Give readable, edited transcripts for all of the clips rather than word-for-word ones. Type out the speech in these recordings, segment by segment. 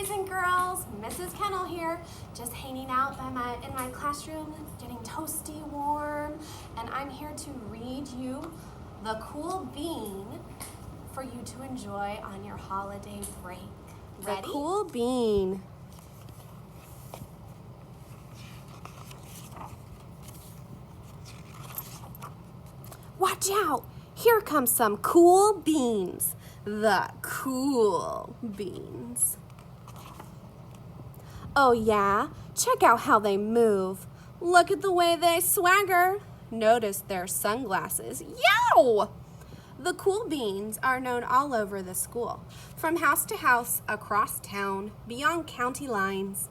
boys and girls, Mrs. Kennell here, just hanging out in my classroom, getting toasty warm, and I'm here to read you the cool bean for you to enjoy on your holiday break. Ready? The cool bean. Watch out! Here comes some cool beans. The cool beans. Oh yeah, check out how they move. Look at the way they swagger. Notice their sunglasses. Yow! The cool beans are known all over the school, from house to house, across town, beyond county lines.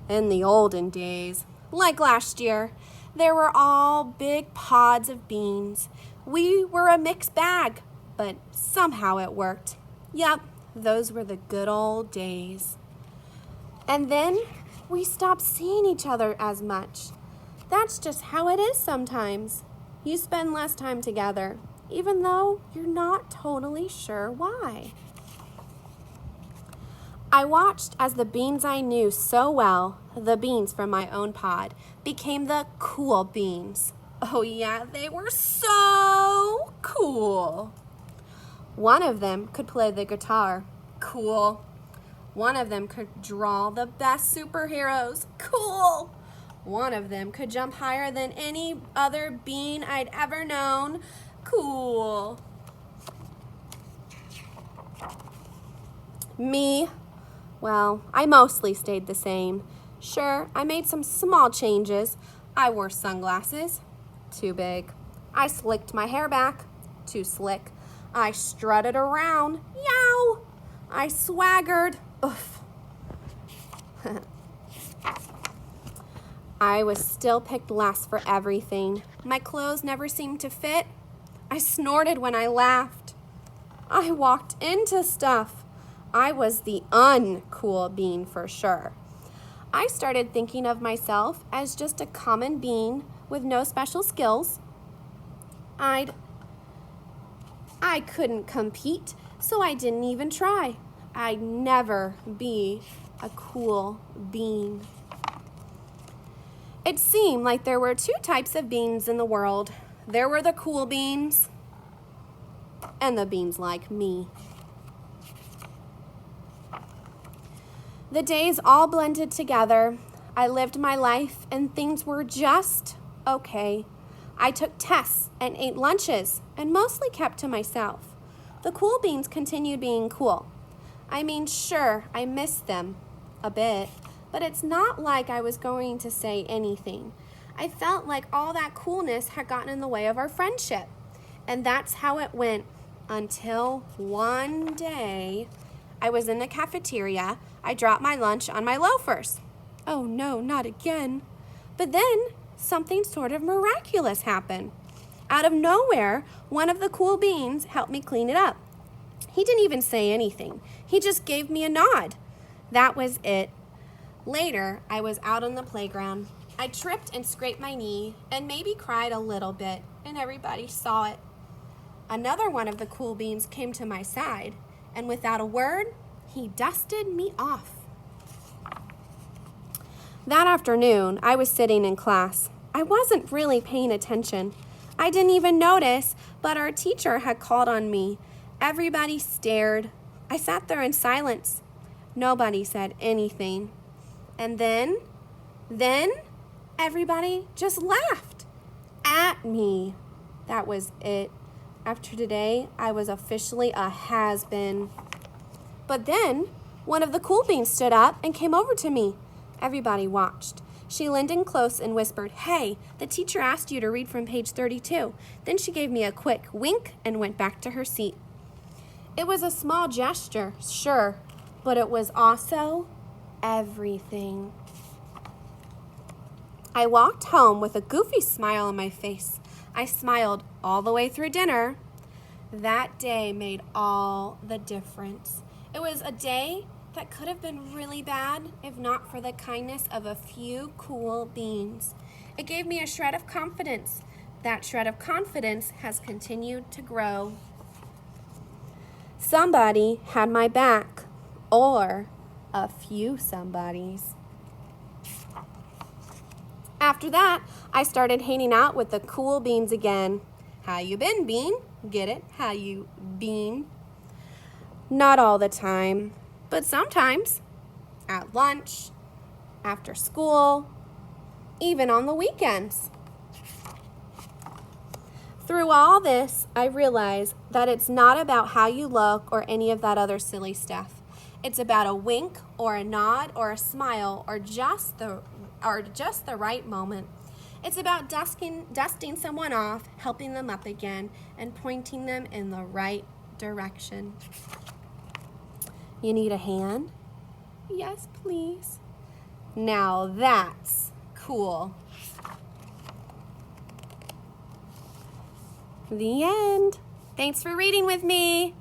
In the olden days, like last year, there were all big pods of beans. We were a mixed bag, but somehow it worked. Yep, those were the good old days. And then we stopped seeing each other as much. That's just how it is sometimes. You spend less time together, even though you're not totally sure why. I watched as the beans I knew so well, the beans from my own pod, became the cool beans. Oh yeah, they were so cool. One of them could play the guitar. Cool. One of them could draw the best superheroes. Cool. One of them could jump higher than any other bean I'd ever known. Cool. Me, well, I mostly stayed the same. Sure, I made some small changes. I wore sunglasses. Too big. I slicked my hair back. Too slick. I strutted around. Yow! I swaggered. Oof. I was still picked last for everything. My clothes never seemed to fit. I snorted when I laughed. I walked into stuff. I was the uncool bean for sure. I started thinking of myself as just a common bean with no special skills. I couldn't compete, so I didn't even try. I'd never be a cool bean. It seemed like there were two types of beans in the world. There were the cool beans and the beans like me. The days all blended together. I lived my life and things were just okay. I took tests and ate lunches and mostly kept to myself. The cool beans continued being cool. I mean, sure, I missed them a bit, but it's not like I was going to say anything. I felt like all that coolness had gotten in the way of our friendship. And that's how it went until one day I was in the cafeteria. I dropped my lunch on my loafers. Oh no, not again. But then something sort of miraculous happened. Out of nowhere, one of the cool beans helped me clean it up. He didn't even say anything. He just gave me a nod. That was it. Later, I was out on the playground. I tripped and scraped my knee and maybe cried a little bit, and everybody saw it. Another one of the cool beans came to my side, and without a word, he dusted me off. That afternoon, I was sitting in class. I wasn't really paying attention. I didn't even notice, but our teacher had called on me. Everybody stared. I sat there in silence. Nobody said anything. And then everybody just laughed at me. That was it. After today, I was officially a has-been. But then one of the cool beans stood up and came over to me. Everybody watched. She leaned in close and whispered, "Hey, the teacher asked you to read from page 32. Then she gave me a quick wink and went back to her seat. It was a small gesture, sure, but it was also everything. I walked home with a goofy smile on my face. I smiled all the way through dinner. That day made all the difference. It was a day that could have been really bad if not for the kindness of a few cool beans. It gave me a shred of confidence. That shred of confidence has continued to grow. Somebody had my back. or a few somebodies. After that, I started hanging out with the cool beans again. How you been, Bean? Get it? How you been? Not all the time, but sometimes. At lunch, after school, even on the weekends. Through all this, I realized that it's not about how you look or any of that other silly stuff. It's about a wink or a nod or a smile or just the right moment. It's about dusting someone off, helping them up again, and pointing them in the right direction. You need a hand? Yes, please. Now that's cool. The end. Thanks for reading with me.